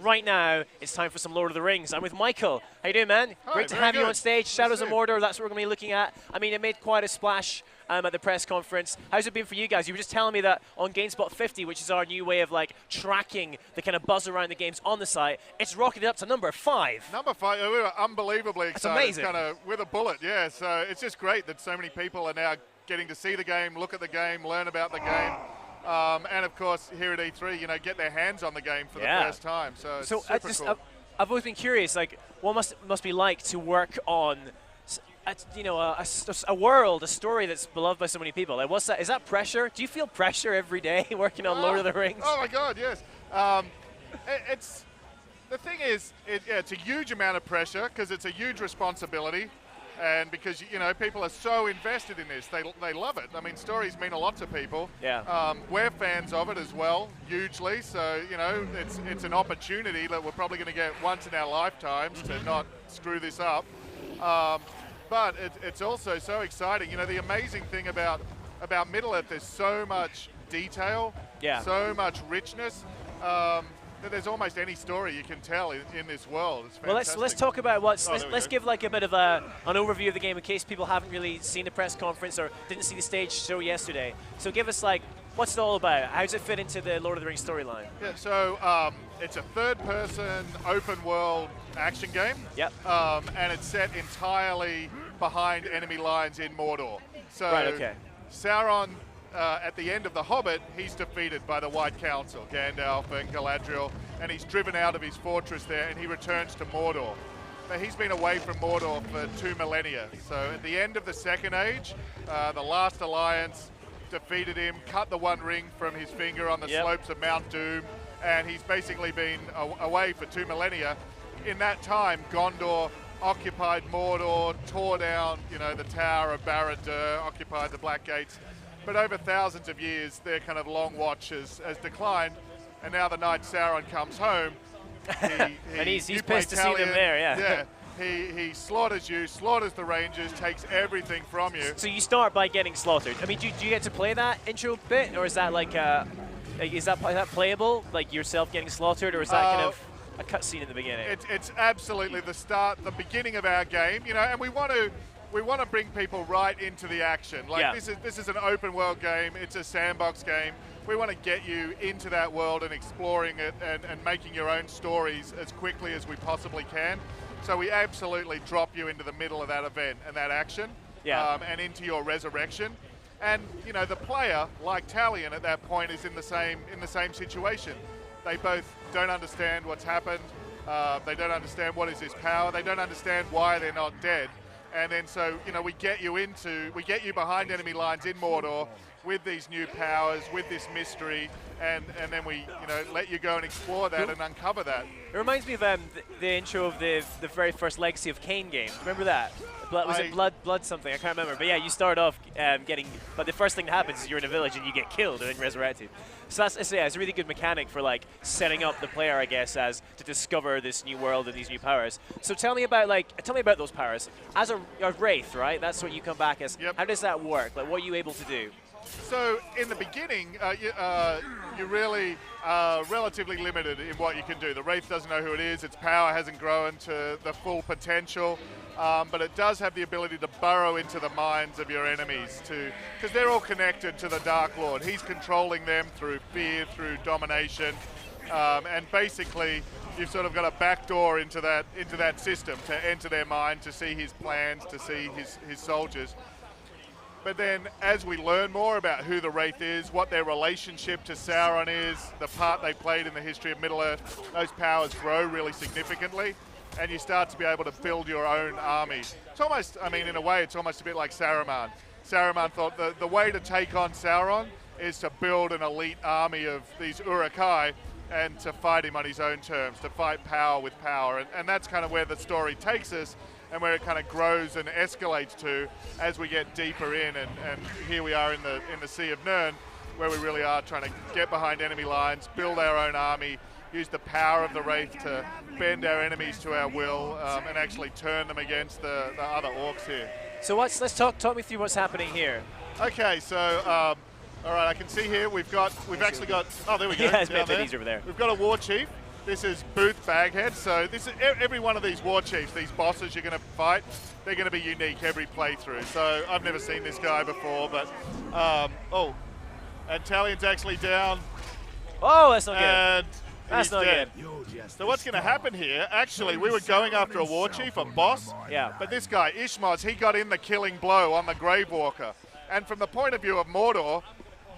right now it's time for some Lord of the Rings. I'm with Michael. How you doing, man? Hi, Great to very have you good. on stage. Shadows of Good to see Mordor, that's what we're going to be looking at. I mean, it made quite a splash at the press conference. How's it been for you guys? You were just telling me that on GameSpot 50, which is our new way of like tracking the kind of buzz around the games on the site, it's rocketed up to number 5. Number 5, we were unbelievably excited. That's amazing. Kind of with a bullet, yeah. So it's just great that so many people are now getting to see the game, look at the game, learn about the game. And of course, here at E3, you know, get their hands on the game for the first time. So it's super cool. I've always been curious, like, what must be like to work on, you know, a world, a story that's beloved by so many people. Like, what's that? Is that pressure? Do you feel pressure every day working on Lord of the Rings? Oh my God, yes. It's the thing is, it's a huge amount of pressure because it's a huge responsibility. And because, you know, people are so invested in this, they love it. I mean, stories mean a lot to people. Yeah. We're fans of it as well, hugely. So, you know, it's an opportunity that we're probably going to get once in our lifetimes to not screw this up. But it's also so exciting. You know, the amazing thing about Middle-earth, there's so much detail, so much richness. That there's almost any story you can tell in this world. It's fantastic. Well, let's talk about let's give like a bit of an overview of the game in case people haven't really seen the press conference or didn't see the stage show yesterday. So give us like, what's it all about? How does it fit into the Lord of the Rings storyline? Yeah, so it's a third-person open-world action game. Yep. And it's set entirely behind enemy lines in Mordor. So Sauron, at the end of The Hobbit, he's defeated by the White Council, Gandalf and Galadriel, and he's driven out of his fortress there, and he returns to Mordor. But he's been away from Mordor for 2 millennia. So at the end of the Second Age, the last alliance defeated him, cut the One Ring from his finger on the slopes of Mount Doom, and he's basically been away for 2 millennia. In that time, Gondor occupied Mordor, tore down, you know, the Tower of Barad-dûr, occupied the Black Gates. But over thousands of years, their kind of long watch has declined, and now the night Sauron comes home, and he's pissed to see them there, yeah. He slaughters you, slaughters the Rangers, takes everything from you. So you start by getting slaughtered. I mean, do you get to play that intro bit, or is that like is that playable, like yourself getting slaughtered, or is that kind of a cutscene in the beginning? It's absolutely the beginning of our game, you know, and we want to bring people right into the action. Like this is an open world game. It's a sandbox game. We want to get you into that world and exploring it and making your own stories as quickly as we possibly can. So we absolutely drop you into the middle of that event and that action, and into your resurrection. And you know, the player, like Talion at that point, is in the same situation. They both don't understand what's happened. They don't understand what is this power. They don't understand why they're not dead. And then so, you know, we get you behind enemy lines in Mordor with these new powers, with this mystery, and then we, you know, let you go and explore that and uncover that. It reminds me of the intro of the very first Legacy of Kain game. Remember that? Was it Blood something? I can't remember. But yeah, you start off but the first thing that happens is you're in a village and you get killed and then resurrected. So it's a really good mechanic for like setting up the player, I guess, as to discover this new world and these new powers. So tell me about those powers. As a Wraith, right? That's what you come back as. Yep. How does that work? Like, what are you able to do? So in the beginning, you really are relatively limited in what you can do. The Wraith doesn't know who it is. Its power hasn't grown to the full potential, but it does have the ability to burrow into the minds of your enemies because they're all connected to the Dark Lord. He's controlling them through fear, through domination, and basically you've sort of got a backdoor into that system to enter their mind, to see his plans, to see his soldiers. But then as we learn more about who the Wraith is, what their relationship to Sauron is, the part they played in the history of Middle-earth, those powers grow really significantly, and you start to be able to build your own army. It's almost, I mean, in a way, it's almost a bit like Saruman. Saruman thought the way to take on Sauron is to build an elite army of these Uruk-hai and to fight him on his own terms, to fight power with power. And that's kind of where the story takes us, and where it kind of grows and escalates to as we get deeper in, and here we are in the Sea of Nirn, where we really are trying to get behind enemy lines, build our own army, use the power of the Wraith to bend our enemies to our will, and actually turn them against the other orcs here. So let's talk me through what's happening here. Okay, so all right, I can see here we've actually got, oh, there we go. Yeah, it's a bit easier over there. We've got a war chief. This is Booth Baghead. So this is every one of these war chiefs, these bosses you're going to fight, they're going to be unique every playthrough. So I've never seen this guy before, but oh, and Talion's actually down. Oh, that's not good. And That's not dead. good. So what's going to happen here? Actually, we were going after a war chief, a boss. Yeah. But this guy, Ishmoz, he got in the killing blow on the Grave Walker. And from the point of view of Mordor,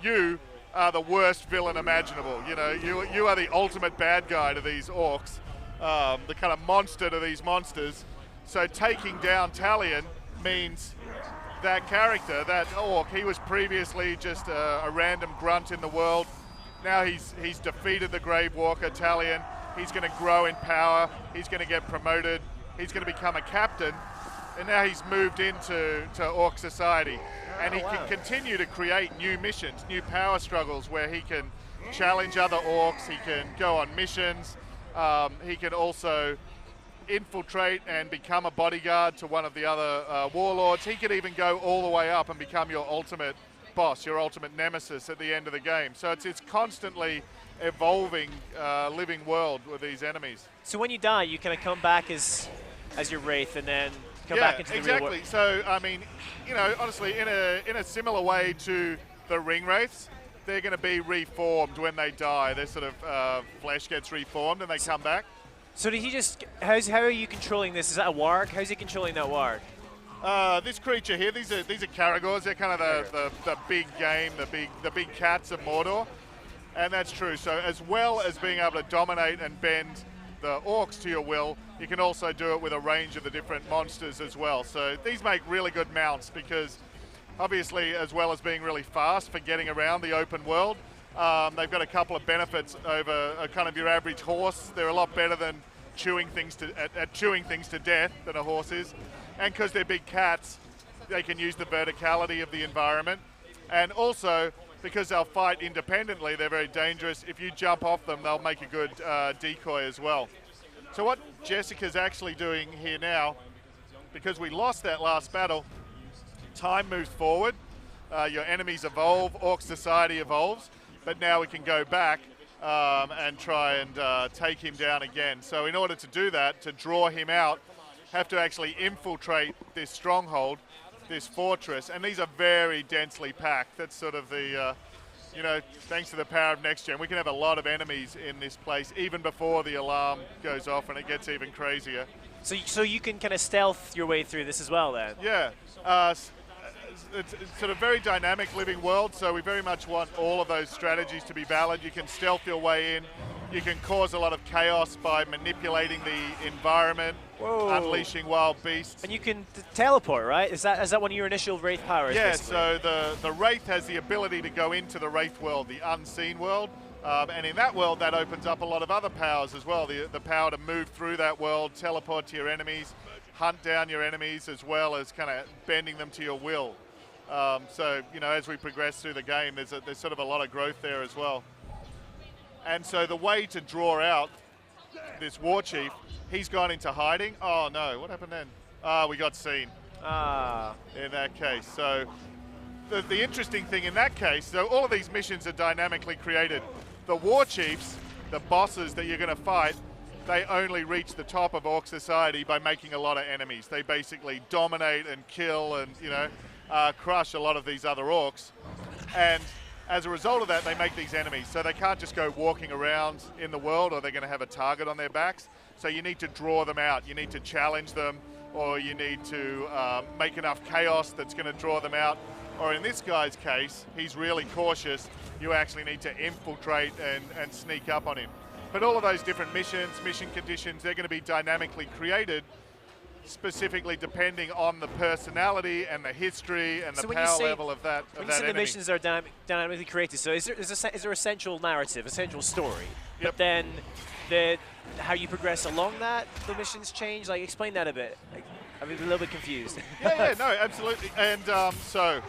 you are the worst villain imaginable. You know, you are the ultimate bad guy to these orcs, the kind of monster to these monsters. So taking down Talion means that character, that orc, he was previously just a random grunt in the world. Now he's defeated the Grave Walker, Talion. He's going to grow in power. He's going to get promoted. He's going to become a captain. And now he's moved into Orc society. And he can continue to create new missions, new power struggles where he can challenge other orcs. He can go on missions. He can also infiltrate and become a bodyguard to one of the other warlords. He could even go all the way up and become your ultimate boss, your ultimate nemesis at the end of the game. So it's constantly evolving living world with these enemies. So when you die, you kind of come back as your Wraith and then come back into the real world. So I mean, you know, honestly, in a similar way to the Ring Wraiths, they're going to be reformed when they die. Their sort of flesh gets reformed and they come back. So did he just? How are you controlling this? Is that a warg? How's he controlling that warg? This creature here, these are Caragors. They're kind of the big game, the big cats of Mordor, and that's true. So as well as being able to dominate and bend the orcs to your will, you can also do it with a range of the different monsters as well. So these make really good mounts because obviously, as well as being really fast for getting around the open world, they've got a couple of benefits over kind of your average horse. They're a lot better than chewing things to death than a horse is. And because they're big cats, they can use the verticality of the environment. And also, because they'll fight independently, they're very dangerous. If you jump off them, they'll make a good decoy as well. So what Jessica's actually doing here now, because we lost that last battle, time moves forward. Your enemies evolve, Orc society evolves, but now we can go back and try and take him down again. So in order to do that, to draw him out, have to actually infiltrate this stronghold, this fortress, and these are very densely packed. That's sort of the, you know, thanks to the power of next gen, we can have a lot of enemies in this place even before the alarm goes off, and it gets even crazier. So you can kind of stealth your way through this as well, then? Yeah. It's sort of very dynamic living world, so we very much want all of those strategies to be valid. You can stealth your way in. You can cause a lot of chaos by manipulating the environment, unleashing wild beasts. And you can teleport, right? Is that one of your initial Wraith powers? Yeah, basically? so the Wraith has the ability to go into the Wraith world, the unseen world. And in that world, that opens up a lot of other powers as well. The power to move through that world, teleport to your enemies, hunt down your enemies, as well as kind of bending them to your will. So, you know, as we progress through the game, there's sort of a lot of growth there as well. And so the way to draw out this war chief, he's gone into hiding. Oh no, what happened then? We got seen. In that case. So the interesting thing in that case, so all of these missions are dynamically created. The war chiefs, the bosses that you're going to fight, they only reach the top of Orc society by making a lot of enemies. They basically dominate and kill and, you know, crush a lot of these other orcs. And as a result of that, they make these enemies. So they can't just go walking around in the world, or they're going to have a target on their backs. So you need to draw them out. You need to challenge them, or you need to make enough chaos that's going to draw them out. Or in this guy's case, he's really cautious. You actually need to infiltrate and sneak up on him. But all of those different missions, mission conditions, they're going to be dynamically created, specifically depending on the personality and the history and the power level of that enemy. When you say the missions are dynamically created, so is there a central narrative, a central story? Yep. But then how you progress along that, the missions change? Like, explain that a bit. I'm a little bit confused. Yeah, no, absolutely. And so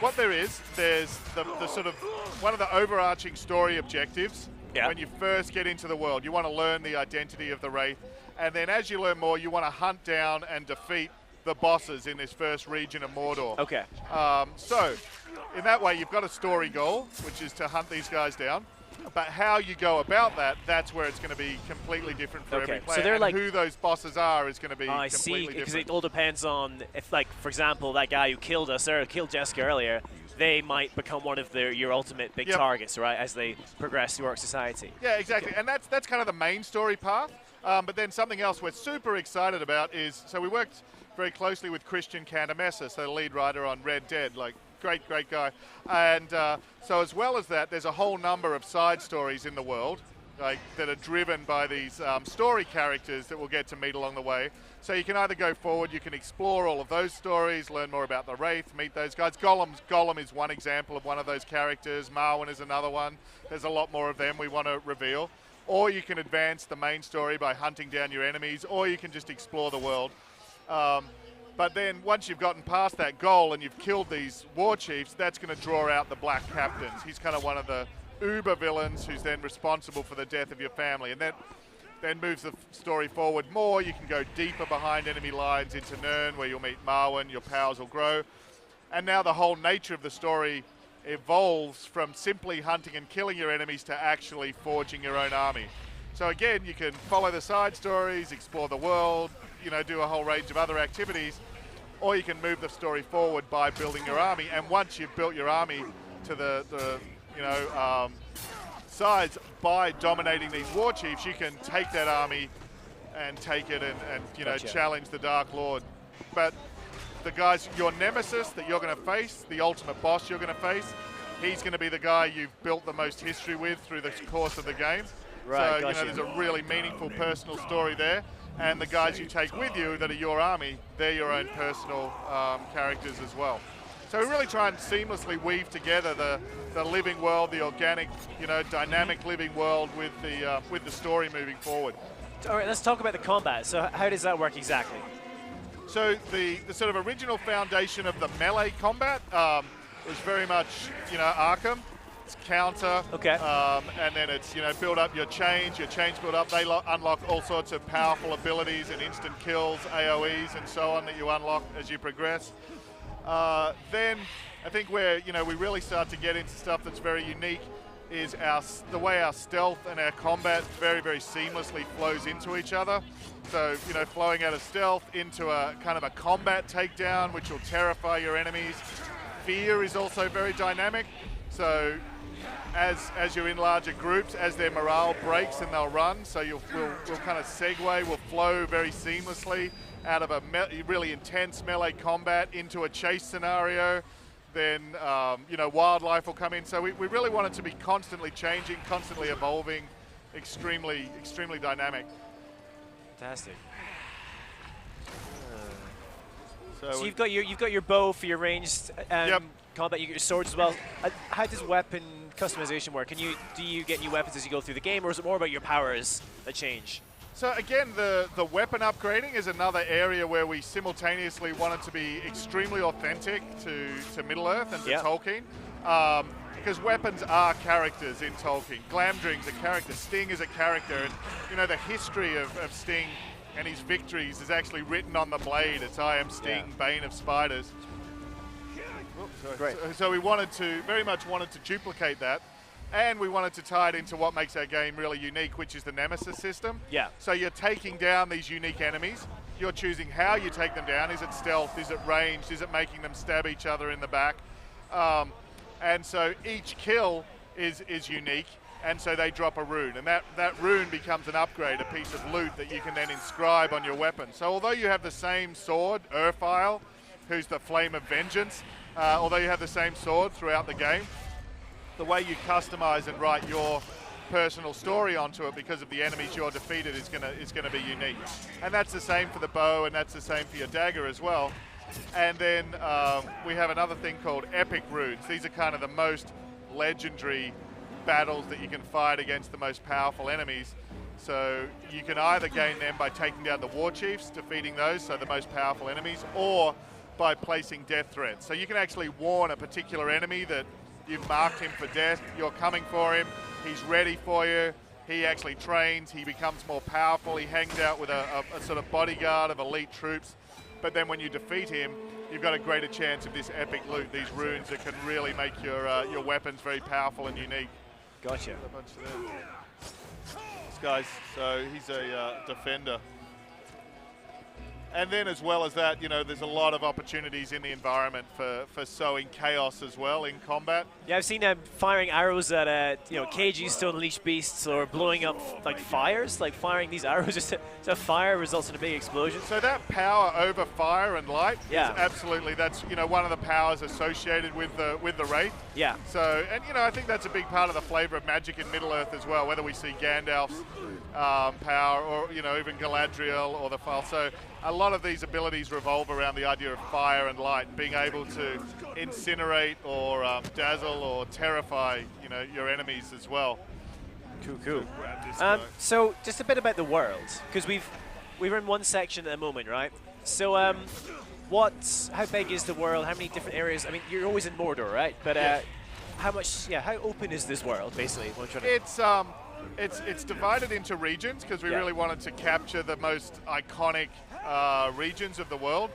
what there's the sort of one of the overarching story objectives. Yeah. When you first get into the world, you want to learn the identity of the Wraith. And then as you learn more, you want to hunt down and defeat the bosses in this first region of Mordor. Okay. So in that way, you've got a story goal, which is to hunt these guys down. but how you go about that, that's where it's going to be completely different for every player. So they're and like, who those bosses are is going to be I completely see, because different. it all depends on if, like, for example, that guy who killed us or killed Jessica earlier, they might become one of your ultimate big targets, right, as they progress through Orc Society. Yeah, exactly, and that's kind of the main story path. But then something else we're super excited about is, so we worked very closely with Christian Nemesis, the lead writer on Red Dead, like great guy. And so as well as that, there's a whole number of side stories in the world, like that are driven by these story characters that we'll get to meet along the way. So you can either go forward, you can explore all of those stories, learn more about the Wraith, meet those guys. Gollum is one example of one of those characters. Marwyn is another one. There's a lot more of them we want to reveal. Or you can advance the main story by hunting down your enemies, or you can just explore the world. But then once you've gotten past that goal and you've killed these war chiefs, that's going to draw out the Black Captains. He's kind of one of the uber villains who's then responsible for the death of your family. And that then moves the story forward more. You can go deeper behind enemy lines into Nirn, where you'll meet Marwyn, your powers will grow. And now the whole nature of the story evolves from simply hunting and killing your enemies to actually forging your own army. So again, you can follow the side stories, explore the world, you know, do a whole range of other activities, or you can move the story forward by building your army. And once you've built your army to the size by dominating these war chiefs, you can take that army and take it and you know, challenge the Dark Lord. But the guys, your Nemesis that you're going to face, the ultimate boss you're going to face, he's going to be the guy you've built the most history with through the course of the game. Right, so, you know, there's a really meaningful personal story there. And the guys you take with you that are your army, they're your own personal characters as well. So we really try and seamlessly weave together the living world, the organic, you know, dynamic living world with the story moving forward. All right, let's talk about the combat. So how does that work exactly? So the sort of original foundation of the melee combat was very much, you know, Arkham. It's counter, and then it's, you know, build up your chains build up. They unlock all sorts of powerful abilities and instant kills, AoEs and so on that you unlock as you progress. Then I think where, you know, we really start to get into stuff that's very unique is the way our stealth and our combat very seamlessly flows into each other. So, you know, flowing out of stealth into a kind of a combat takedown, which will terrify your enemies. Fear is also very dynamic. So as you're in larger groups, as their morale breaks and they'll run, so we'll kind of segue, we'll flow very seamlessly out of a really intense melee combat into a chase scenario. Then, you know, wildlife will come in. So we really want it to be constantly changing, constantly evolving, extremely dynamic. Fantastic. So you've got your bow for your ranged combat. You get your swords as well. How does weapon customization work? Do you get new weapons as you go through the game, or is it more about your powers that change? So again, the weapon upgrading is another area where we simultaneously wanted to be extremely authentic to Middle-earth and to Tolkien. Because weapons are characters in Tolkien. Glamdring's a character, Sting is a character, and you know the history of Sting and his victories is actually written on the blade. It's I am Sting, Bane of Spiders. Oops, Great. So we very much wanted to duplicate that. And we wanted to tie it into what makes our game really unique, which is the Nemesis system. Yeah. So you're taking down these unique enemies. You're choosing how you take them down. Is it stealth? Is it ranged? Is it making them stab each other in the back? And so each kill is unique, and so they drop a rune. And that rune becomes an upgrade, a piece of loot that you can then inscribe on your weapon. So although you have the same sword, Urfile, who's the Flame of Vengeance, although you have the same sword throughout the game, the way you customize and write your personal story onto it because of the enemies you're defeated is gonna be unique. And that's the same for the bow, and that's the same for your dagger as well. And then we have another thing called epic runes. These are kind of the most legendary battles that you can fight against the most powerful enemies. So you can either gain them by taking down the war chiefs, defeating those, so the most powerful enemies, or by placing death threats. So you can actually warn a particular enemy that you've marked him for death, you're coming for him, he's ready for you, he actually trains, he becomes more powerful, he hangs out with a sort of bodyguard of elite troops, but then when you defeat him, you've got a greater chance of this epic loot, these runes that can really make your weapons very powerful and unique. Gotcha. A bunch of them. This guy's, so he's a defender. And then as well as that, you know, there's a lot of opportunities in the environment for sowing chaos as well in combat. Yeah, I've seen them firing arrows at, you know, cages to unleash beasts, or blowing up like fires, like firing these arrows just to fire results in a big explosion. So that power over fire and light, yeah, is absolutely, that's, you know, one of the powers associated with the Wraith. Yeah. So, and you know, I think that's a big part of the flavor of Magic in Middle-earth as well, whether we see Gandalf's power, or, you know, even Galadriel or the File. So a lot of these abilities revolve around the idea of fire and light, being able to incinerate or dazzle or terrify, you know, your enemies as well. Cool. So just a bit about the world, because we're in one section at the moment, right? So how big is the world? How many different areas? I mean, you're always in Mordor, right? But yes. How open is this world, basically? It's divided into regions, because we really wanted to capture the most iconic regions of the world.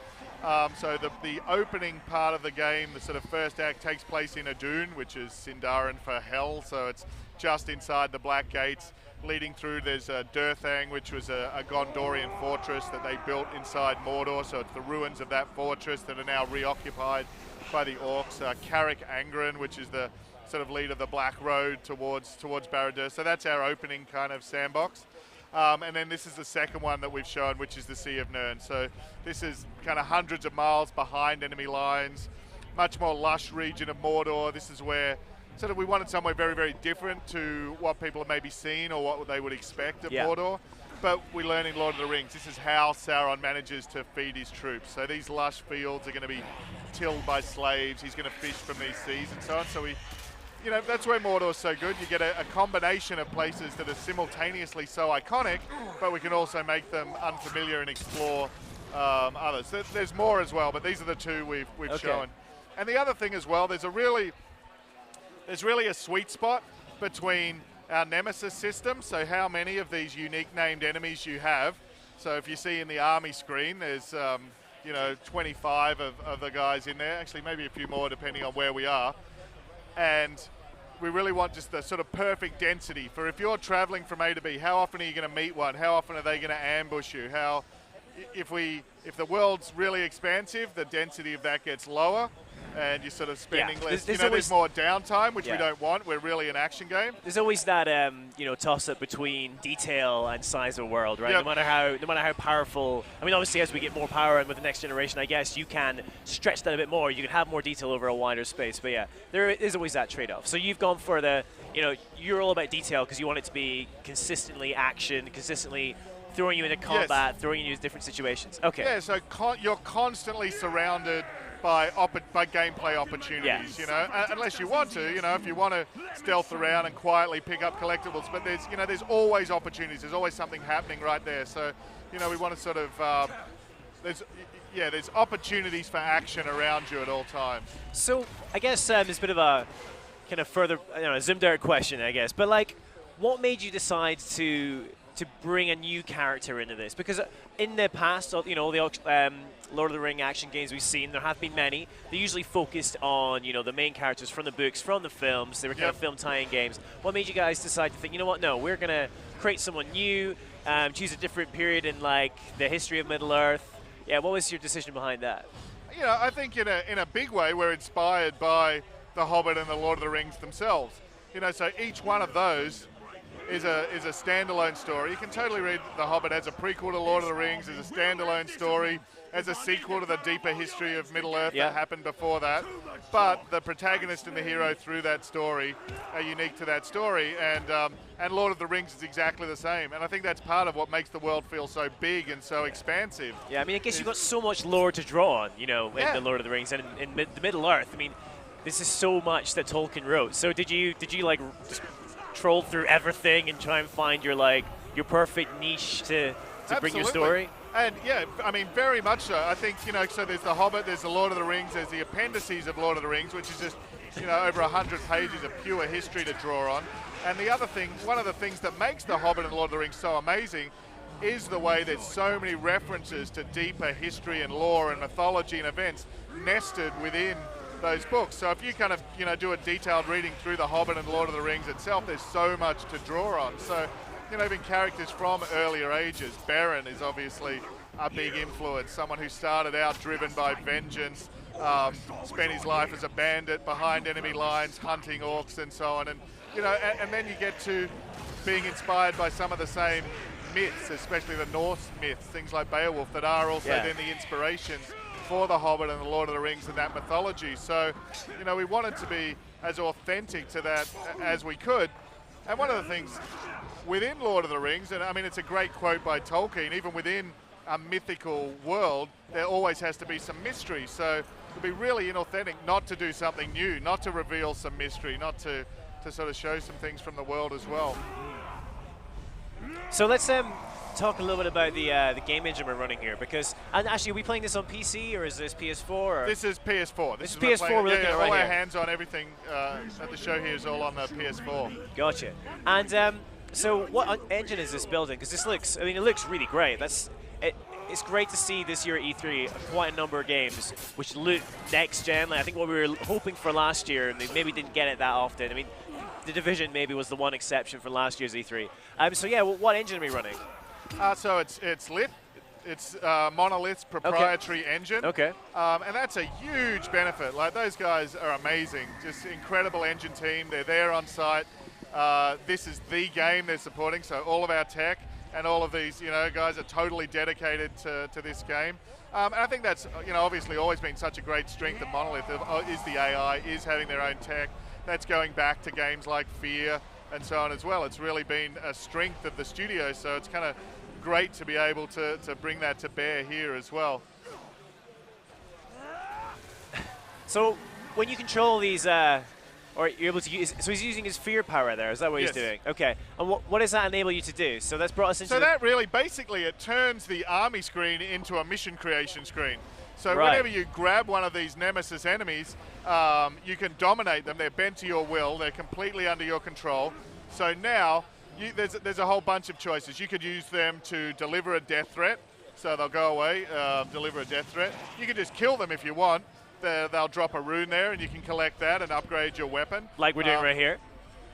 So the opening part of the game, the sort of first act, takes place in Adun, which is Sindarin for hell. So it's just inside the Black Gates. Leading through, there's Durthang, which was a Gondorian fortress that they built inside Mordor. So it's the ruins of that fortress that are now reoccupied by the orcs. Carrick Angren, which is the sort of lead of the Black Road towards Barad-dûr. So that's our opening kind of sandbox. And then this is the second one that we've shown, which is the Sea of Nirn. So this is kind of hundreds of miles behind enemy lines, much more lush region of Mordor. This is where sort of we wanted somewhere very, very different to what people have maybe seen or what they would expect of Mordor. But we learn in Lord of the Rings, this is how Sauron manages to feed his troops. So these lush fields are going to be tilled by slaves. He's going to fish from these seas and so on. So you know, that's where Mordor's so good. You get a combination of places that are simultaneously so iconic, but we can also make them unfamiliar and explore others. There's more as well, but these are the two we've shown. And the other thing as well, there's really a sweet spot between our Nemesis system, so how many of these unique named enemies you have. So if you see in the army screen, there's you know, 25 of the guys in there, actually maybe a few more depending on where we are. And we really want just the sort of perfect density for if you're traveling from A to B, how often are you going to meet one? How often are they going to ambush you? If the world's really expansive, the density of that gets lower, and you're sort of spending less. There's more downtime, which we don't want. We're really an action game. There's always that you know, toss-up between detail and size of world, right? No matter how powerful. I mean, obviously, as we get more power and with the next generation, I guess you can stretch that a bit more. You can have more detail over a wider space. But yeah, there is always that trade-off. So you've gone for you're all about detail because you want it to be consistently action, consistently throwing you into combat, throwing you into different situations. Okay. Yeah. So you're constantly surrounded by gameplay opportunities, you know, unless you want to, you know, if you want to stealth around and quietly pick up collectibles, but there's always opportunities, there's always something happening right there. So, you know, we want to sort of, there's opportunities for action around you at all times. So I guess there's a bit of a kind of further, zoomed out question, I guess, but like, what made you decide to bring a new character into this? Because in the past, you know, the Lord of the Ring action games we've seen, there have been many. They usually focused on, you know, the main characters from the books, from the films. They were kind of film tie-in games. What made you guys decide to think, you know what, no, we're going to create someone new, choose a different period in, like, the history of Middle-earth? Yeah, what was your decision behind that? You know, I think in a big way, we're inspired by The Hobbit and The Lord of the Rings themselves. You know, so each one of those is a standalone story. You can totally read The Hobbit as a prequel to Lord of the Rings, as a standalone story, as a sequel to the deeper history of Middle-earth that happened before that. But the protagonist and the hero through that story are unique to that story, and Lord of the Rings is exactly the same. And I think that's part of what makes the world feel so big and so expansive. Yeah, I mean, I guess you've got so much lore to draw on, you know, in the Lord of the Rings and in the Middle-earth. I mean, this is so much that Tolkien wrote. So did you like just troll through everything and try and find your perfect niche to bring your story? And yeah, I mean, very much so. I think, you know, so there's The Hobbit, there's The Lord of the Rings, there's the appendices of Lord of the Rings, which is just, you know, over 100 pages of pure history to draw on. And the other thing, one of the things that makes The Hobbit and Lord of the Rings so amazing is the way there's so many references to deeper history and lore and mythology and events nested within those books. So if you kind of, do a detailed reading through The Hobbit and Lord of the Rings itself, there's so much to draw on. So, even characters from earlier ages. Beren is obviously a big influence, someone who started out driven by vengeance, spent his life as a bandit behind enemy lines, hunting orcs and so on. And, and then you get to being inspired by some of the same myths, especially the Norse myths, things like Beowulf, that are also then the inspirations for The Hobbit and the Lord of the Rings and that mythology. So, we wanted to be as authentic to that as we could. And one of the things within Lord of the Rings, and I mean, it's a great quote by Tolkien, even within a mythical world, there always has to be some mystery. So it would be really inauthentic not to do something new, not to reveal some mystery, not to sort of show some things from the world as well. So let's talk a little bit about the game engine we're running here, because, and actually, are we playing this on PC or is this PS4? Or? This is PS4. This is PS4. We're looking at right all here. our hands on everything at the show here is all on the PS4. Gotcha. And so, what engine is this building? Because this looks, it looks really great. It's great to see this year at E3 quite a number of games which look next gen. Like I think what we were hoping for last year, and they maybe didn't get it that often. I mean, The Division maybe was the one exception for last year's E3. So yeah, what engine are we running? So it's lit. It's Monolith's proprietary engine. Okay. And that's a huge benefit. Like, those guys are amazing. Just incredible engine team. They're there on site. This is the game they're supporting, so all of our tech and all of these, guys are totally dedicated to this game. And I think that's, obviously always been such a great strength of Monolith, is the AI, is having their own tech. That's going back to games like Fear and so on as well. It's really been a strength of the studio, so it's kind of great to be able to bring that to bear here as well. So when you control these, or you're able to use, so he's using his fear power there, is that what he's doing? Okay, and what does that enable you to do? So that's brought us into that really, basically, it turns the army screen into a mission creation screen. So whenever you grab one of these Nemesis enemies, you can dominate them. They're bent to your will. They're completely under your control. So now, there's a whole bunch of choices. You could use them to deliver a death threat, so they'll go away, deliver a death threat. You can just kill them if you want. They'll drop a rune there, and you can collect that and upgrade your weapon. Like we're doing right here?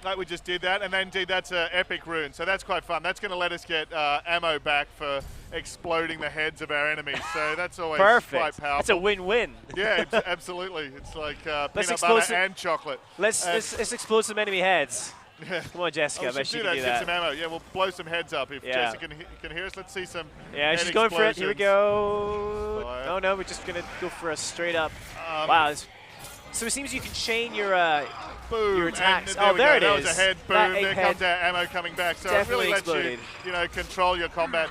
Like we just did that, and then indeed that's an epic rune, so that's quite fun. That's going to let us get ammo back for exploding the heads of our enemies, so that's always quite powerful. That's a win-win. Yeah, absolutely. It's like peanut butter and chocolate. Let's explode some enemy heads. Yeah. Come on, Jessica. I bet she can do that. Get some ammo. Yeah, we'll blow some heads up if Jessica can hear us. Let's see some. Yeah, she's going for it. Here we go. Oh no, we're just gonna go for a straight up. Wow. So it seems you can chain your attacks. There it is. That was a head. Boom. There comes our ammo coming back. So Definitely it really lets you, control your combat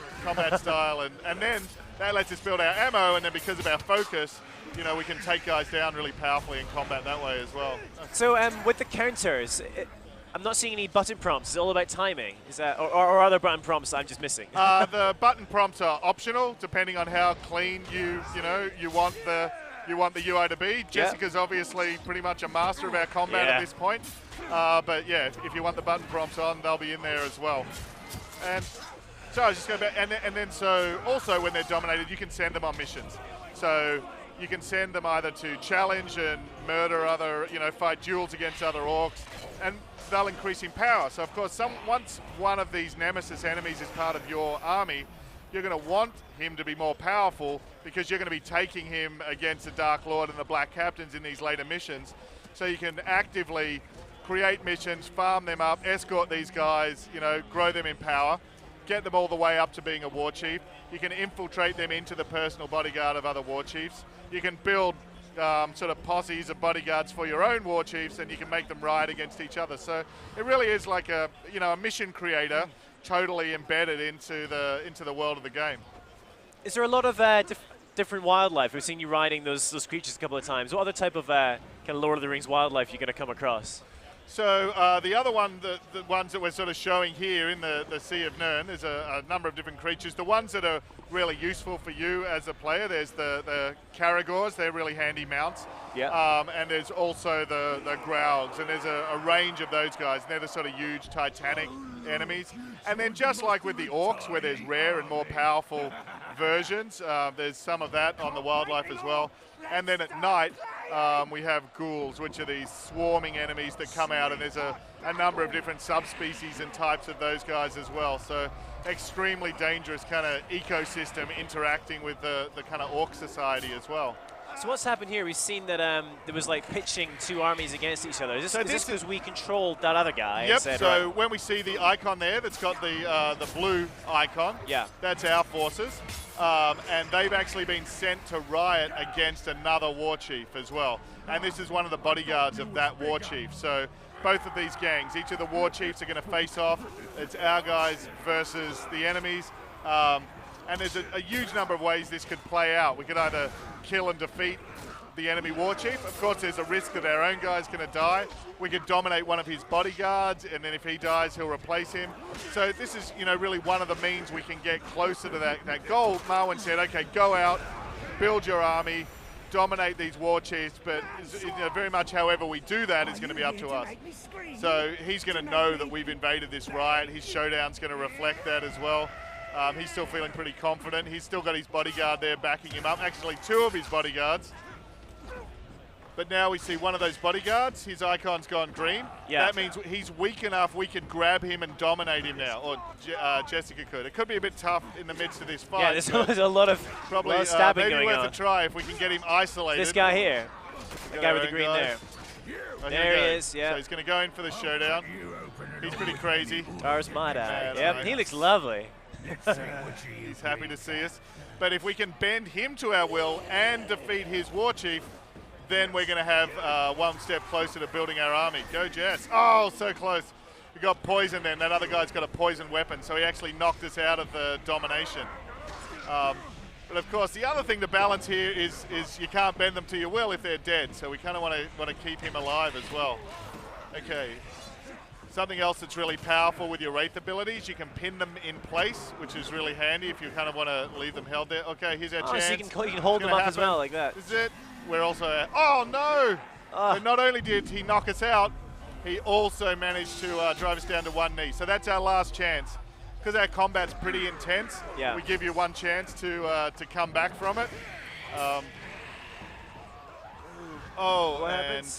style, and then that lets us build our ammo, and then because of our focus, we can take guys down really powerfully in combat that way as well. So with the counters, I'm not seeing any button prompts. Is it all about timing? Is that, or other button prompts I'm just missing? The button prompts are optional, depending on how clean you want the UI to be. Jessica's obviously pretty much a master of our combat at this point. But yeah, if you want the button prompts on, they'll be in there as well. And so I was just going back, and then so also when they're dominated, you can send them on missions. So you can send them either to challenge and murder other, fight duels against other orcs, and they'll increase in power. So of course, once one of these Nemesis enemies is part of your army, you're going to want him to be more powerful because you're going to be taking him against the Dark Lord and the Black Captains in these later missions. So you can actively create missions, farm them up, escort these guys, grow them in power, get them all the way up to being a war chief. You can infiltrate them into the personal bodyguard of other war chiefs. You can build sort of posses of bodyguards for your own war chiefs, and you can make them ride against each other. So it really is like a mission creator, totally embedded into the world of the game. Is there a lot of different wildlife? We've seen you riding those creatures a couple of times. What other type of kind of Lord of the Rings wildlife you're going to come across? So the other one, the ones that we're sort of showing here in the Sea of Nirn, there's a number of different creatures. The ones that are really useful for you as a player, there's the Caragors, they're really handy mounts. Yeah. And there's also the Graugs, and there's a range of those guys. And they're the sort of huge Titanic enemies. And then just like with the Orcs, where there's rare and more powerful versions, there's some of that on the wildlife as well. And then at night, we have ghouls, which are these swarming enemies that come out, and there's a number of different subspecies and types of those guys as well. So extremely dangerous kind of ecosystem interacting with the kind of orc society as well. So what's happened here? We've seen that there was like pitching two armies against each other. Is this because we controlled that other guy? Yep, Said, so right. when we see the icon there that's got the blue icon, that's our forces. And they've actually been sent to riot against another war chief as well. And this is one of the bodyguards of that war chief. So both of these gangs, each of the war chiefs are going to face off. It's our guys versus the enemies. And there's a huge number of ways this could play out. We could either kill and defeat the enemy war chief. Of course, there's a risk that our own guy's going to die. We could dominate one of his bodyguards, and then if he dies, he'll replace him. So this is, really one of the means we can get closer to that goal. Marwin said, okay, go out, build your army, dominate these war chiefs, but very much however we do that is going to be up to us. So he's going to know that we've invaded this riot. His showdown's going to reflect that as well. He's still feeling pretty confident. He's still got his bodyguard there backing him up. Actually, two of his bodyguards. But now we see one of those bodyguards, his icon's gone green. Yeah. That means he's weak enough we could grab him and dominate him now, or Jessica could. It could be a bit tough in the midst of this fight. Yeah, there's a lot of stabbing maybe going worth on. a try if we can get him isolated. This guy here, the guy with the green guy. there. There he is, yeah. So he's going to go in for the showdown. He's pretty crazy. Tars my dad. Yep, he looks lovely. He's happy to see us. But if we can bend him to our will and defeat his war chief, then we're going to have one step closer to building our army. Go, Jess. Oh, so close. We got poison then. That other guy's got a poison weapon, so he actually knocked us out of the domination. But of course, the other thing to balance here is you can't bend them to your will if they're dead. So we kind of want to keep him alive as well. Okay. Something else that's really powerful with your Wraith abilities, you can pin them in place, which is really handy if you kind of want to leave them held there. Okay, here's our chance. So you can hold them up as well like that. This is it. We're also oh no! So not only did he knock us out, he also managed to drive us down to one knee. So that's our last chance. Because our combat's pretty intense, we give you one chance to come back from it.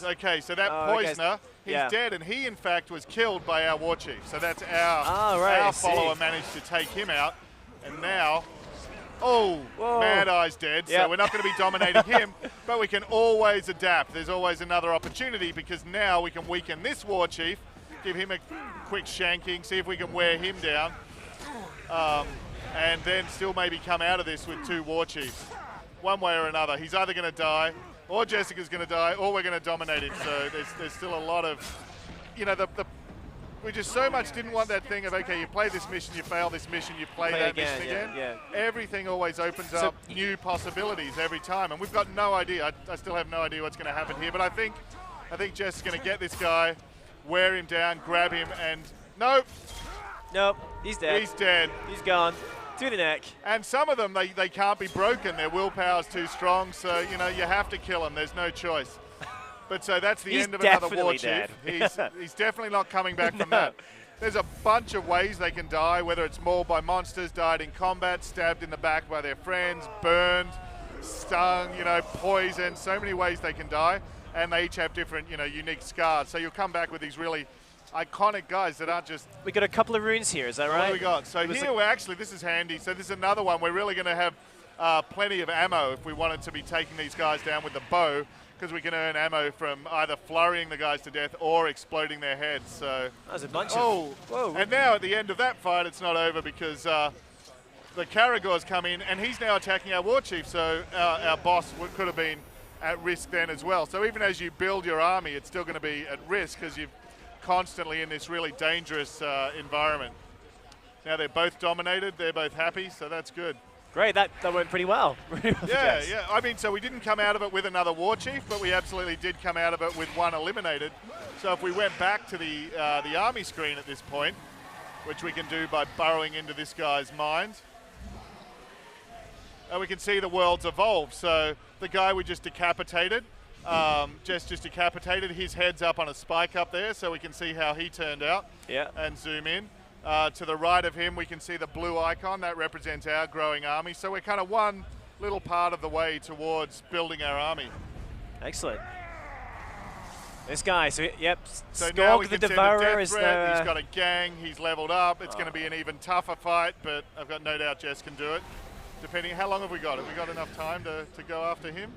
Okay, so that poisoner, he's dead, and he in fact was killed by our war chief. So that's our follower managed to take him out, and now, Mad Eye's dead. So we're not going to be dominating him, but we can always adapt. There's always another opportunity because now we can weaken this war chief, give him a quick shanking, see if we can wear him down, and then still maybe come out of this with two war chiefs. One way or another, he's either going to die, or Jessica's going to die, or we're going to dominate him. So there's still a lot of, we just so much didn't want that thing of, okay, you play this mission, you fail this mission, you play that mission again. Everything always opens up new possibilities every time, and we've got no idea. I still have no idea what's going to happen here, but I think Jess is going to get this guy, wear him down, grab him, and nope, he's dead. He's dead. He's gone. To the neck. And some of them, they can't be broken. Their willpower's too strong, so, you have to kill them. There's no choice. But so that's the end of another war chief. He's definitely not coming back from that. There's a bunch of ways they can die, whether it's mauled by monsters, died in combat, stabbed in the back by their friends, burned, stung, poisoned, so many ways they can die. And they each have different, unique scars. So you'll come back with these really iconic guys that aren't just... We got a couple of runes here, is that right? What do we got? So here we're actually, this is handy. So this is another one. We're really going to have plenty of ammo if we wanted to be taking these guys down with the bow, because we can earn ammo from either flurrying the guys to death or exploding their heads. So there's a bunch of... Whoa. And now at the end of that fight, it's not over because the Karagor's come in and he's now attacking our war chief. So our boss could have been at risk then as well. So even as you build your army, it's still going to be at risk because you're constantly in this really dangerous environment. Now they're both dominated, they're both happy, so that's good. Great, that went pretty well. Yeah. I mean, so we didn't come out of it with another war chief, but we absolutely did come out of it with one eliminated. So if we went back to the army screen at this point, which we can do by burrowing into this guy's mind, and we can see the world's evolved. So the guy we just decapitated, just decapitated, his head's up on a spike up there, so we can see how he turned out. And zoom in. To the right of him, we can see the blue icon. That represents our growing army. So we're kind of one little part of the way towards building our army. Excellent. This guy, so yep, So now we Skog the can send a Devourer death is threat. He's got a gang, he's leveled up. It's going to be an even tougher fight, but I've got no doubt Jess can do it. Depending, how long have we got? Have we got enough time to go after him?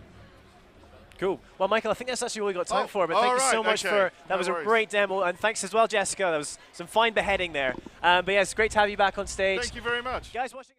Cool. Well, Michael, I think that's actually all we got time for, but thank you so much for, that was a great demo, and thanks as well, Jessica. That was some fine beheading there. But yeah, it's great to have you back on stage. Thank you very much. Guys watching.